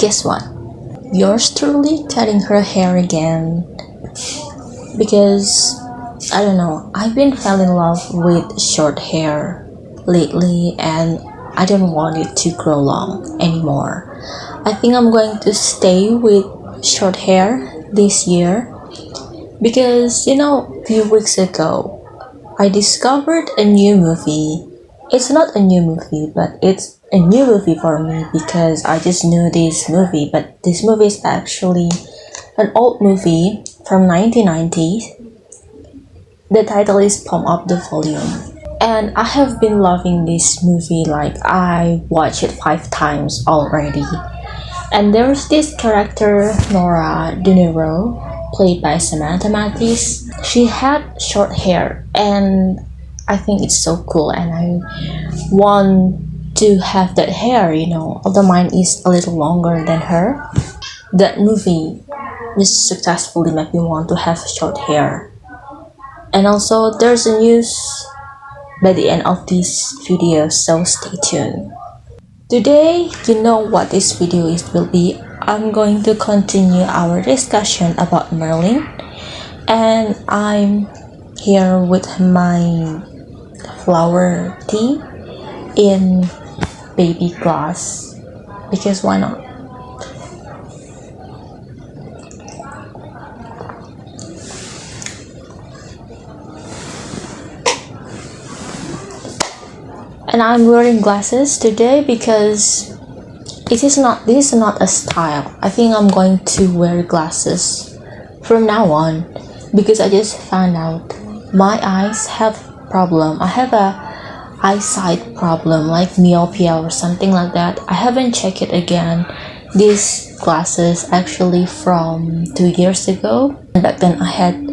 guess what? Yours truly cutting her hair again. Because, I don't know, I've been fell in love with short hair lately and I don't want it to grow long anymore. I think I'm going to stay with short hair this year because, a few weeks ago, I discovered a new movie. It's not a new movie, but it's a new movie for me because I just knew this movie, but this movie is actually an old movie from 1990s. The title is Pump Up the Volume. And I have been loving this movie, like I watched it 5 times already. And there's this character, Nora De Niro, played by Samantha Mathis. She had short hair and I think it's so cool and I want to have that hair, although mine is a little longer than her. That movie just successfully made me want to have short hair. And also there's a news by the end of this video, so stay tuned. Today, you know what this video will be. I'm going to continue our discussion about Merlin, and I'm here with my flower tea in baby glass because why not? And I'm wearing glasses today because this is not a style. I think I'm going to wear glasses from now on because I just found out my eyes have problem. I have a eyesight problem like myopia or something like that. I haven't checked it again. These glasses actually from 2 years ago. Back then I had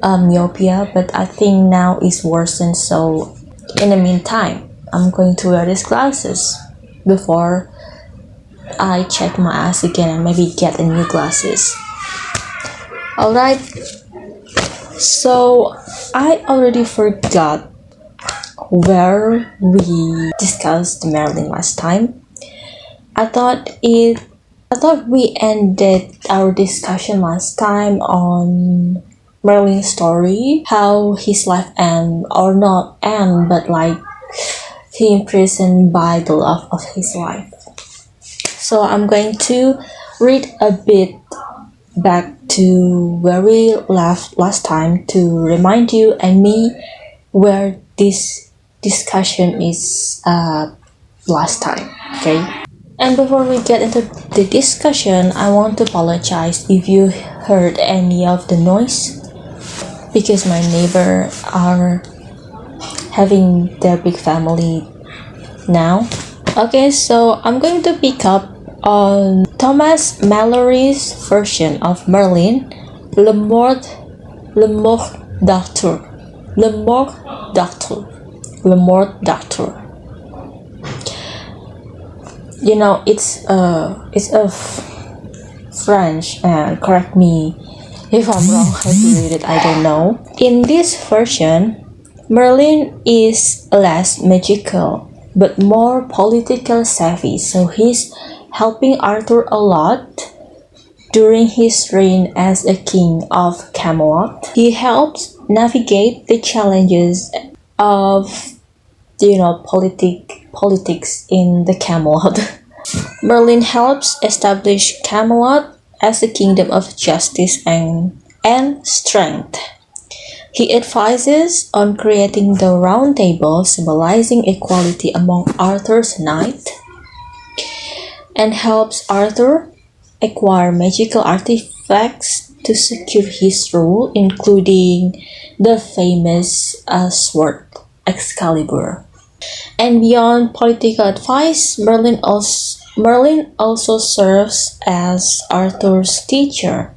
myopia, but I think now it's worsened. So in the meantime, I'm going to wear these glasses before I check my eyes again and maybe get a new glasses. Alright, so I already forgot where we discussed Merlin last time. I thought we ended our discussion last time on Merlin's story, how his life not end, but like he imprisoned by the love of his life. So I'm going to read a bit back to where we left last time to remind you and me where this discussion is last time, okay? And before we get into the discussion, I want to apologize if you heard any of the noise because my neighbor are having their big family now. Okay, so I'm going to pick up on Thomas Mallory's version of Merlin, Le Morte d'Arthur. It's a French, and correct me if I'm wrong how to read it, I don't know. In this version, Merlin is less magical but more political savvy, so he's helping Arthur a lot during his reign as a king of Camelot. He helps navigate the challenges of politics in the Camelot. Merlin helps establish Camelot as a kingdom of justice and strength. He advises on creating the Round Table, symbolizing equality among Arthur's knights, and helps Arthur acquire magical artifacts to secure his rule, including the famous sword Excalibur. And beyond political advice, Merlin also serves as Arthur's teacher.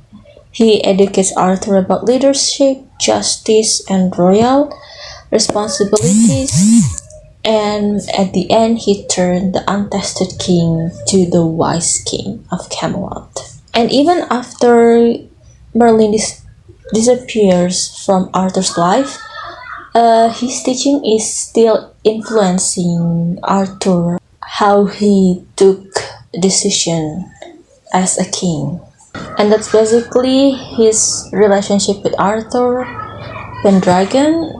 He educates Arthur about leadership, justice, and royal responsibilities, and at the end he turned the untested king to the wise king of Camelot. And even after Merlin disappears from Arthur's life, his teaching is still influencing Arthur, how he took decision as a king. And that's basically his relationship with Arthur Pendragon.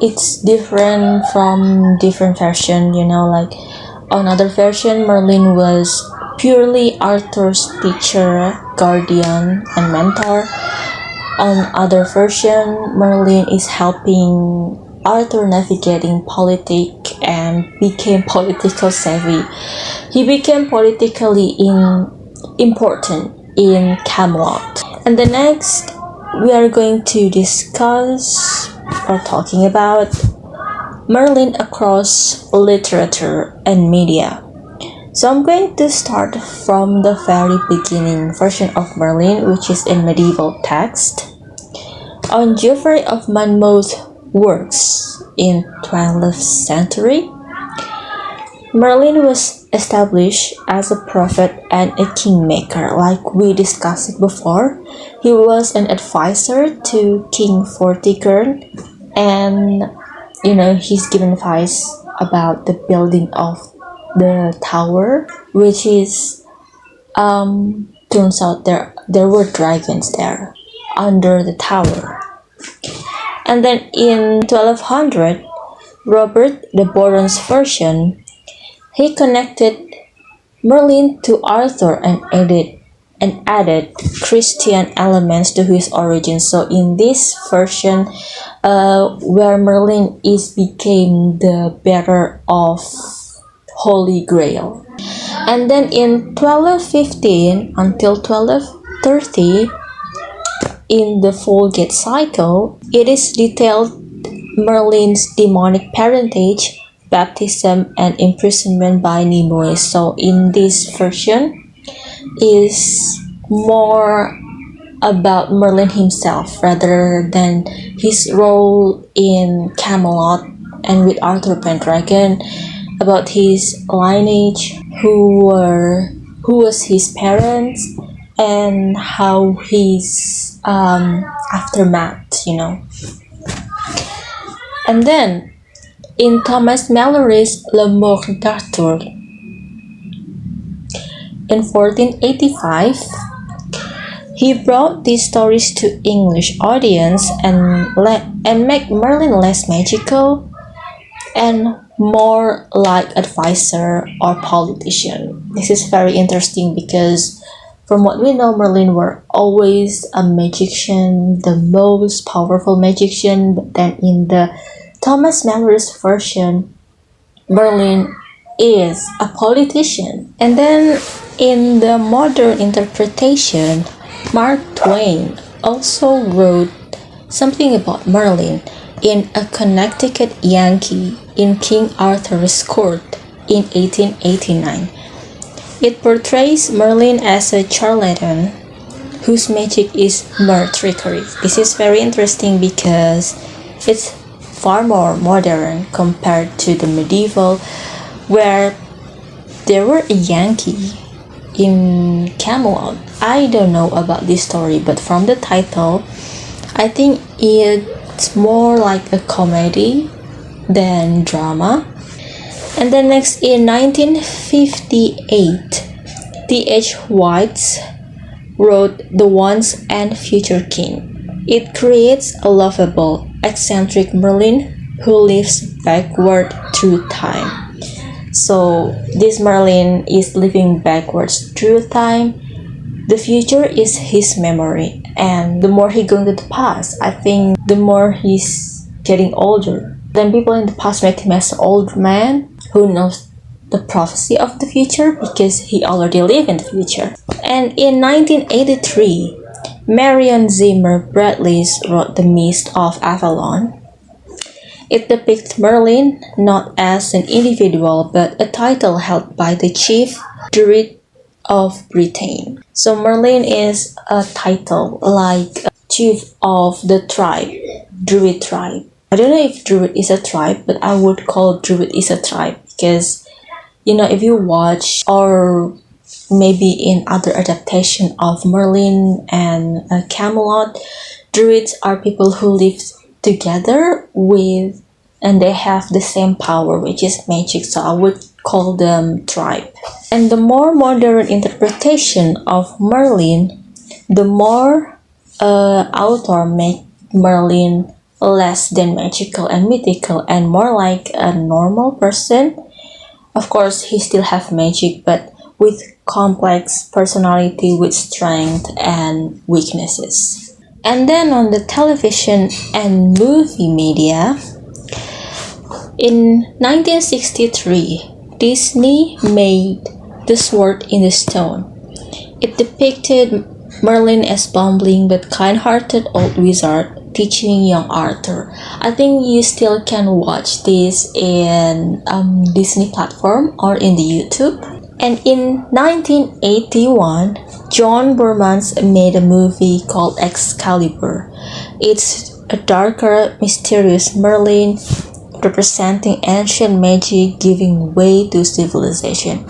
It's different from different version, like another version Merlin was purely Arthur's teacher, guardian, and mentor. On other version, Merlin is helping Arthur navigating politics and became political savvy. He became politically important in Camelot. And the next, we are going to discuss or talking about Merlin across literature and media. So I'm going to start from the very beginning version of Merlin, which is in medieval text. On Geoffrey of Monmouth's works in 12th century, Merlin was established as a prophet and a kingmaker. Like we discussed it before, he was an advisor to King Vortigern, and he's given advice about the building of the tower, which is turns out there were dragons there under the tower. And then in 1200, Robert the Boron's version, he connected Merlin to Arthur and added Christian elements to his origin. So in this version, where Merlin became the bearer of Holy Grail. And then in 1215 until 1230, in the Vulgate cycle, it is detailed Merlin's demonic parentage, baptism, and imprisonment by Nimue. So in this version is more about Merlin himself rather than his role in Camelot and with Arthur Pendragon, about his lineage, who was his parents, and how his aftermath, And then in Thomas Malory's Le Morte d'Arthur in 1485, he brought these stories to English audience and make Merlin less magical and more like advisor or politician. This is very interesting because from what we know, Merlin were always a magician, the most powerful magician, but then in the Thomas Malory's version, Merlin is a politician. And then in the modern interpretation, Mark Twain also wrote something about Merlin in A Connecticut Yankee in King Arthur's court in 1889. It portrays Merlin as a charlatan whose magic is mere trickery. This is very interesting because it's far more modern compared to the medieval, where there were a Yankee in Camelot. I don't know about this story, but from the title, I think it's more like a comedy than drama. And then next in 1958, T.H. White wrote The Once and Future King. It creates a lovable, eccentric Merlin who lives backward through time. So this Merlin is living backwards through time. The future is his memory, and the more he goes to the past, I think the more he's getting older. Then people in the past make him as an old man who knows the prophecy of the future because he already lived in the future. And in 1983, Marion Zimmer Bradley wrote The Mist of Avalon. It depicts Merlin not as an individual but a title held by the chief druid of Britain. So Merlin is a title like chief of the tribe, druid tribe. I don't know if druid is a tribe, but I would call druid is a tribe because if you watch or maybe in other adaptation of Merlin and Camelot, druids are people who live together and they have the same power, which is magic. So I would call them tribe. And the more modern interpretation of Merlin, the more author make Merlin less than magical and mythical and more like a normal person. Of course, he still have magic, but with complex personality with strength and weaknesses. And then on the television and movie media, in 1963, Disney made The Sword in the Stone. It depicted Merlin as bumbling but kind-hearted old wizard teaching young Arthur. I think you still can watch this in Disney platform or in the YouTube. And in 1981, John Boormans made a movie called Excalibur. It's a darker, mysterious Merlin representing ancient magic giving way to civilization.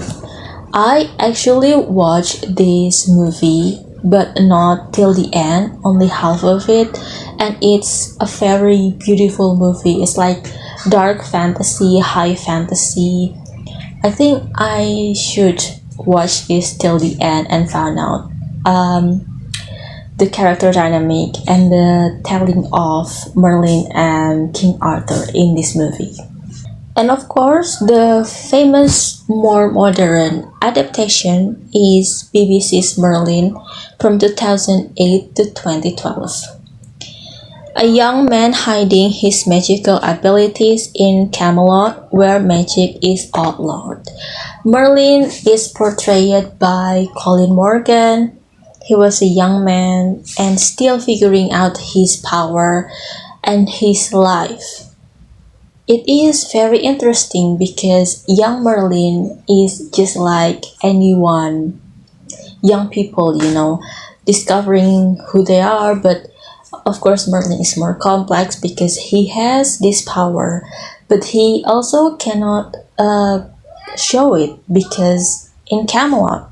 I actually watched this movie, but not till the end, only half of it, and it's a very beautiful movie. It's like dark fantasy, high fantasy. I think I should watch this till the end and find out the character dynamic and the telling of Merlin and King Arthur in this movie. And of course, the famous, more modern adaptation is BBC's Merlin from 2008 to 2012. A young man hiding his magical abilities in Camelot, where magic is outlawed. Merlin is portrayed by Colin Morgan. He was a young man and still figuring out his power and his life. It is very interesting because young Merlin is just like anyone, young people, discovering who they are, but of course Merlin is more complex because he has this power, but he also cannot show it because in Camelot,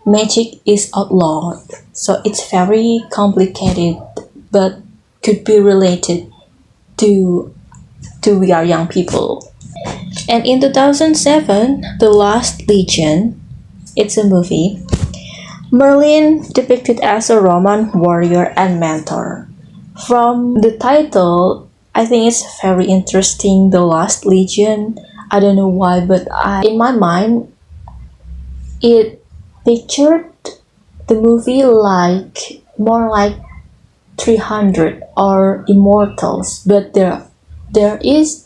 magic is outlawed, so it's very complicated, but could be related to We Are Young People. And in 2007, The Last Legion, it's a movie, Merlin depicted as a Roman warrior and mentor. From the title, I think it's very interesting, The Last Legion. I don't know why, but in my mind, it pictured the movie like more like 300 or Immortals, but there is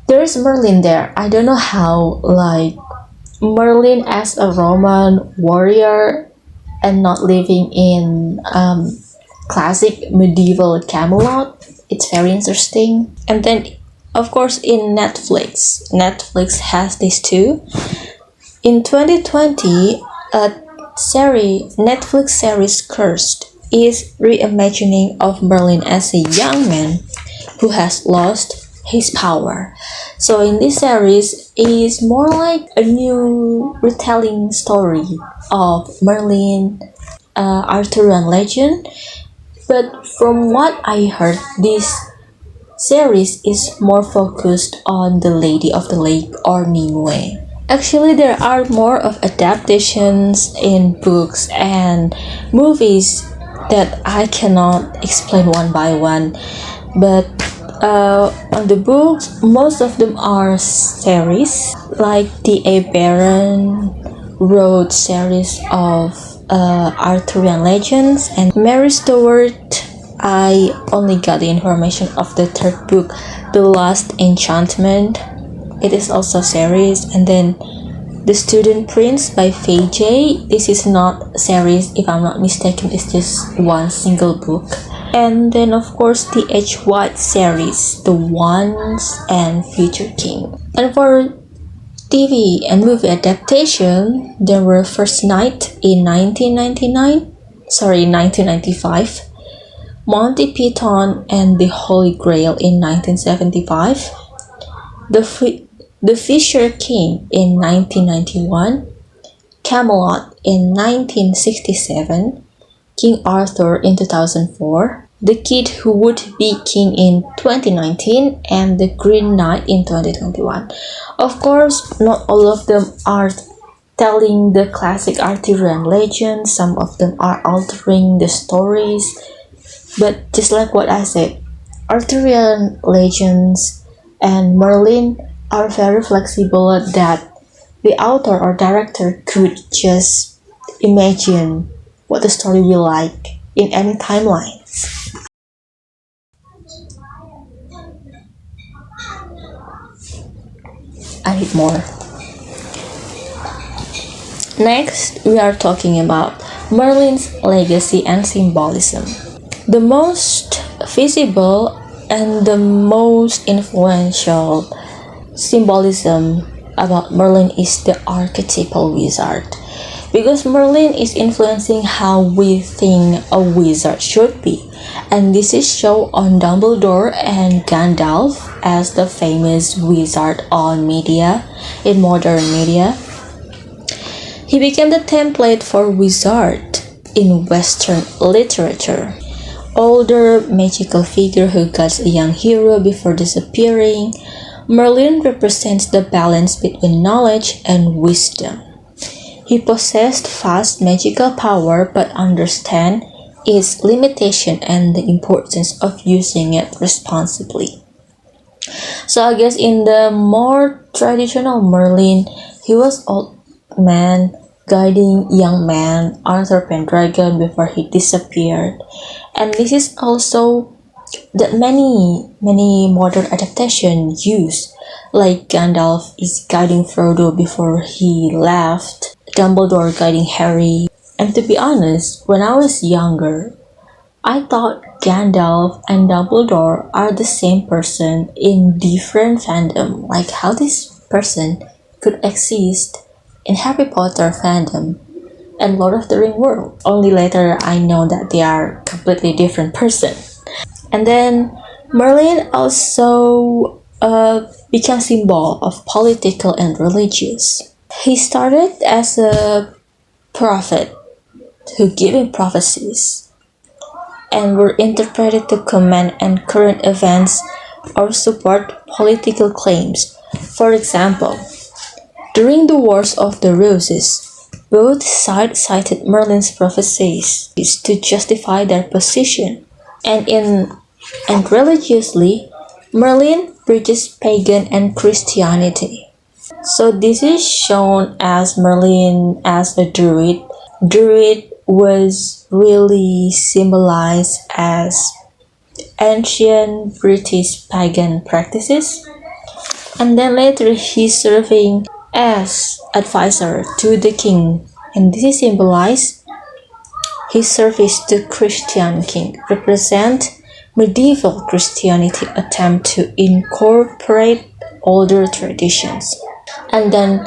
Merlin there. I don't know how, like Merlin as a Roman warrior and not living in classic medieval Camelot. It's very interesting. And then of course in Netflix has this too. In 2020, a Netflix series Cursed is reimagining of Merlin as a young man who has lost his power. So in this series, it is more like a new retelling story of Merlin, Arthurian legend. But from what I heard, this series is more focused on the Lady of the Lake or Nimue. Actually, there are more of adaptations in books and movies that I cannot explain one by one. But on the books, most of them are series, like the A. Baron wrote series of Arthurian legends, and Mary Stuart. I only got the information of the third book, The Last Enchantment. It is also series, and then The Student Prince by Fei J. This is not series, if I'm not mistaken. It's just one single book. And then of course the H. White series, The Once and Future King. And for TV and movie adaptation, there were First Night in 1995, Monty Python and the Holy Grail in 1975, The Fisher King in 1991, Camelot in 1967, King Arthur in 2004, The Kid Who Would Be King in 2019, and The Green Knight in 2021. Of course, not all of them are telling the classic Arthurian legends, some of them are altering the stories, but just like what I said, Arthurian legends and Merlin are very flexible that the author or director could just imagine what the story will like in any timeline. I need more. Next, we are talking about Merlin's legacy and symbolism. The most visible and the most influential symbolism about Merlin is the archetypal wizard. Because Merlin is influencing how we think a wizard should be. And this is shown on Dumbledore and Gandalf as the famous wizard on media, in modern media. He became the template for wizard in Western literature. Older magical figure who guides a young hero before disappearing, Merlin represents the balance between knowledge and wisdom. He possessed vast magical power but understand its limitation and the importance of using it responsibly. So I guess in the more traditional Merlin, he was old man guiding young man Arthur Pendragon before he disappeared. And this is also that many modern adaptations use, like Gandalf is guiding Frodo before he left, Dumbledore guiding Harry. And to be honest, when I was younger, I thought Gandalf and Dumbledore are the same person in different fandom, like how this person could exist in Harry Potter fandom and Lord of the Ring world. Only later I know that they are completely different person. And then Merlin also became symbol of political and religious. He started as a prophet who giving prophecies and were interpreted to comment on current events or support political claims. For example, during the Wars of the Roses, both sides cited Merlin's prophecies to justify their position. And religiously, Merlin bridges pagan and Christianity. So this is shown as Merlin as a druid. Druid was really symbolized as ancient British pagan practices. And then later he's serving as advisor to the king. And this is symbolized his service to Christian king, represent medieval Christianity attempt to incorporate older traditions. And then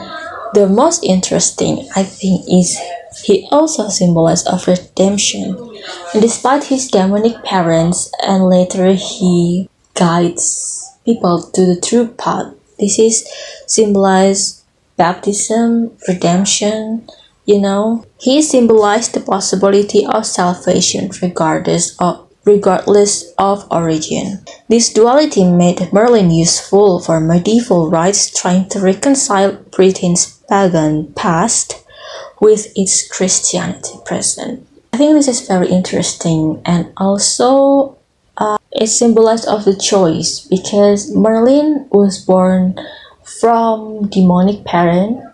the most interesting, I think, is he also symbolized of redemption. And despite his demonic parents, and later he guides people to the true path. This is symbolized baptism, redemption. He symbolized the possibility of salvation regardless of origin. This duality made Merlin useful for medieval rites trying to reconcile Britain's pagan past with its Christianity present. I think this is very interesting, and also it symbolized of the choice, because Merlin was born from demonic parent.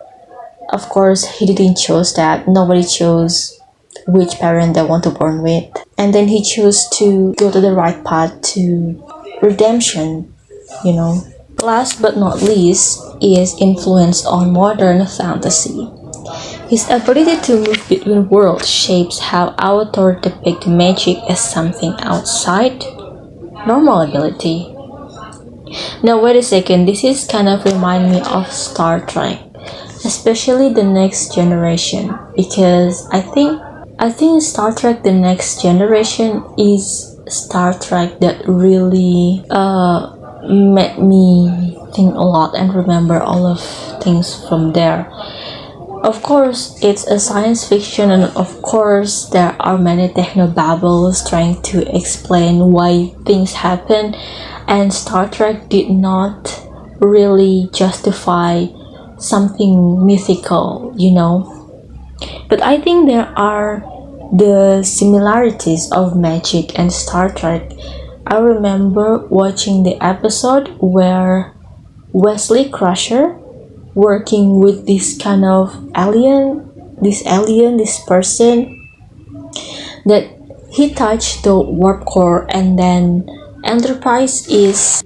Of course, he didn't choose that. Nobody chose which parent they want to born with. And then he chose to go to the right path to redemption, Last but not least is influence on modern fantasy. His ability to move between worlds shapes how authors depict magic as something outside normal ability. Now wait a second, this is kind of remind me of Star Trek, especially the Next Generation, because I think Star Trek The Next Generation is Star Trek that really made me think a lot and remember all of things from there. Of course, it's a science fiction, and of course, there are many technobabbles trying to explain why things happen, and Star Trek did not really justify something mythical. But I think there are the similarities of magic and Star Trek. I remember watching the episode where Wesley Crusher working with this kind of this person that he touched the warp core, and then Enterprise is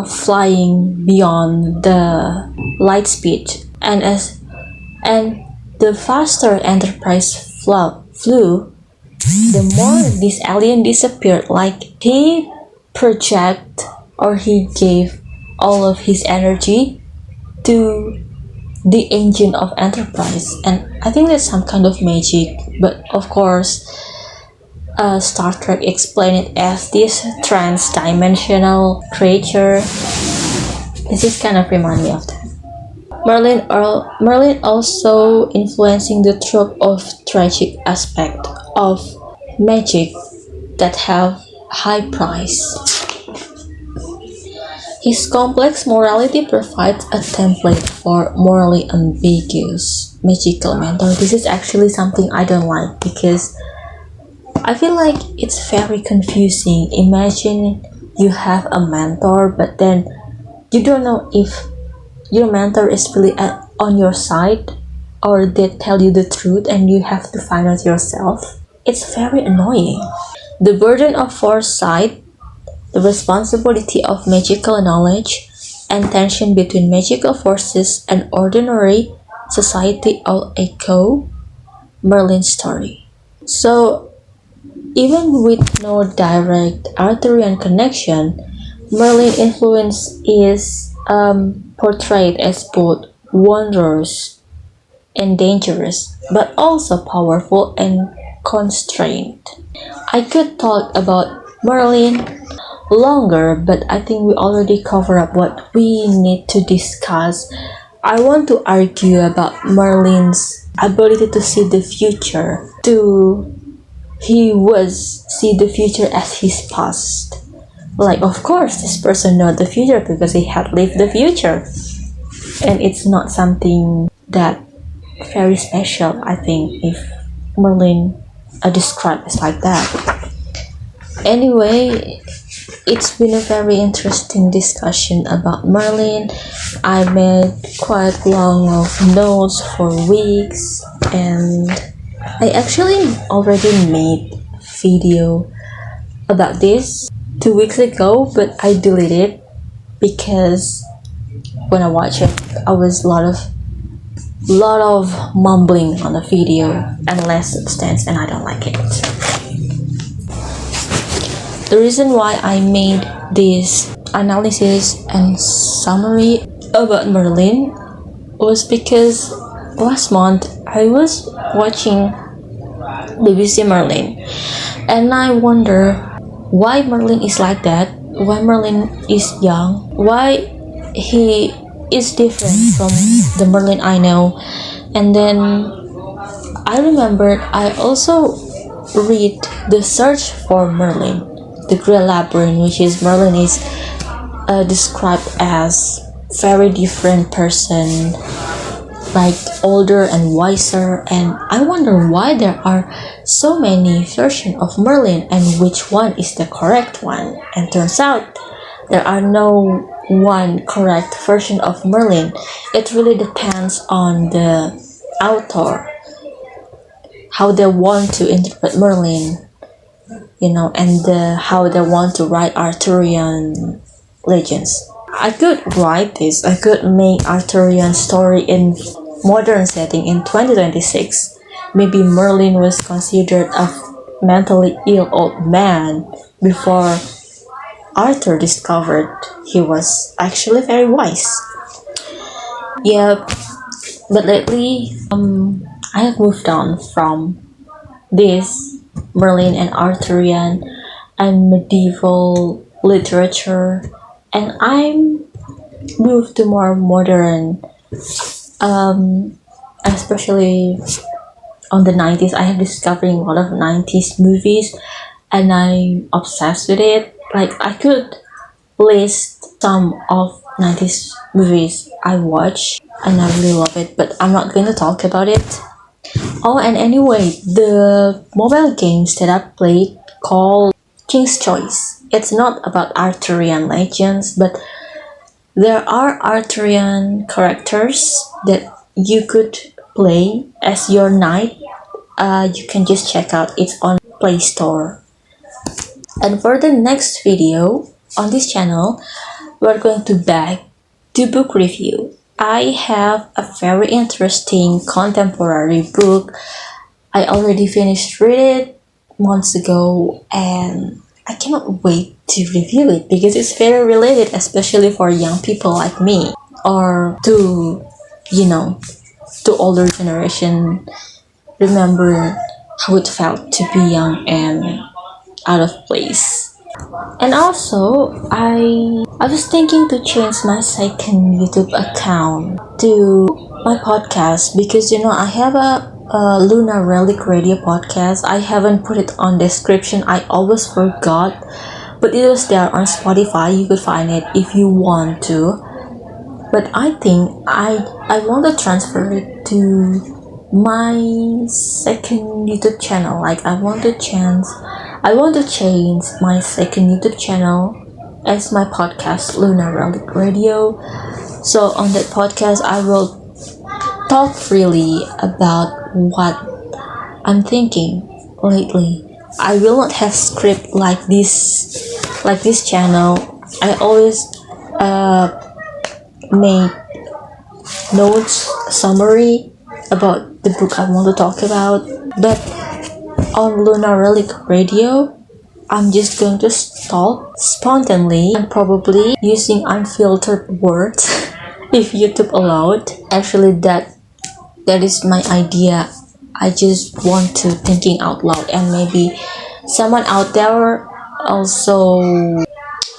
flying beyond the light speed, and the faster Enterprise flew, the more this alien disappeared. Like he project or he gave all of his energy to the engine of Enterprise, and I think that's some kind of magic. But of course, Star Trek explained it as this trans-dimensional creature. This is kind of remind me of that. Merlin also influencing the trope of tragic aspect of magic that have high price. His complex morality provides a template for morally ambiguous magical mentor. This is actually something I don't like because I feel like it's very confusing. Imagine you have a mentor, but then you don't know if your mentor is really on your side or they tell you the truth and you have to find out yourself. It's very annoying. The burden of foresight, the responsibility of magical knowledge, and tension between magical forces and ordinary society all echo Merlin's story. So, even with no direct Arthurian connection, Merlin's influence is portrayed as both wondrous and dangerous, but also powerful and constrained. I could talk about Merlin longer, but I think we already covered up what we need to discuss. I want to argue about Merlin's ability to see the future, he was see the future as his past. Like, of course, this person know the future because he had lived the future, and it's not something that very special. I think if Merlin described as like that. Anyway, it's been a very interesting discussion about Merlin. I made quite long of notes for weeks, and I actually already made video about this 2 weeks ago, but I deleted because when I watched it, I was a lot of mumbling on the video and less substance, and I don't like it. The reason why I made this analysis and summary about Merlin was because last month I was watching BBC Merlin, and I wonder why Merlin is like that, why Merlin is young, why he is different from the Merlin I know. And then I remembered I also read The Search for Merlin, the Great Labyrinth, which is Merlin is described as very different person, like older and wiser, and I wonder why there are so many versions of Merlin and which one is the correct one. And turns out there are no one correct version of Merlin. It really depends on the author, how they want to interpret Merlin, and how they want to write Arthurian legends. I could write this, I could make Arthurian story in modern setting in 2026. Maybe Merlin was considered a mentally ill old man before Arthur discovered he was actually very wise. Yep, but lately, I have moved on from this Merlin and Arthurian and medieval literature, and I'm moved to more modern especially on the 90s. I have discovering a lot of 90s movies and I'm obsessed with it. Like I could list some of 90s movies I watch and I really love it, but I'm not going to talk about it. Oh, and anyway, the mobile games that I played called King's Choice. It's not about Arthurian legends, but there are Arthurian characters that you could play as your knight. You can just check out, it's on Play Store. And for the next video on this channel, we're going to back to book review. I have a very interesting contemporary book. I already finished reading it months ago and I cannot wait to review it because it's very related, especially for young people like me or to older generation. Remember how it felt to be young and out of place. And also, I was thinking to change my second YouTube account to my podcast because I have a Lunar Relic Radio podcast. I haven't put it on description. I always forgot, but it was there on Spotify. You could find it if you want to. But I think I want to transfer it to my second YouTube channel. Like I want to change my second YouTube channel as my podcast Lunar Relic Radio. So on that podcast I will talk freely about what I'm thinking lately. I will not have script like this channel. I always make notes summary about the book I want to talk about, but on Lunar Relic Radio I'm just going to talk spontaneously and probably using unfiltered words if YouTube allowed. Actually that is my idea. I just want to thinking out loud and maybe someone out there also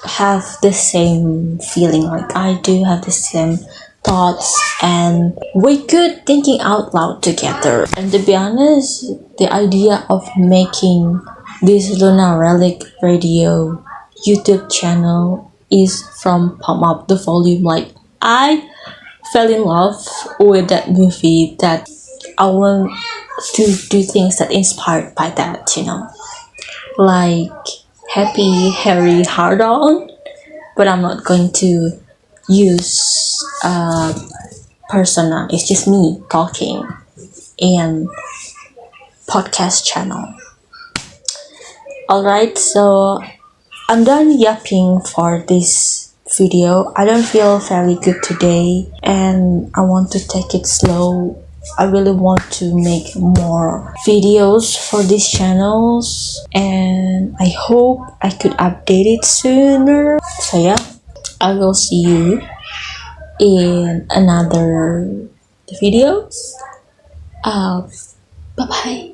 have the same feeling like I do, have the same thoughts, and we could thinking out loud together. And to be honest, the idea of making this Lunar Relic Radio YouTube channel is from Pump Up the Volume. Like I fell in love with that movie that I want to do things that inspired by that, like Happy Harry Hard On, but I'm not going to use persona. It's just me talking in podcast channel. Alright, so I'm done yapping for this video. I don't feel very good today and I want to take it slow. I really want to make more videos for these channels and I hope I could update it sooner. So yeah, I will see you in another videos. Bye bye.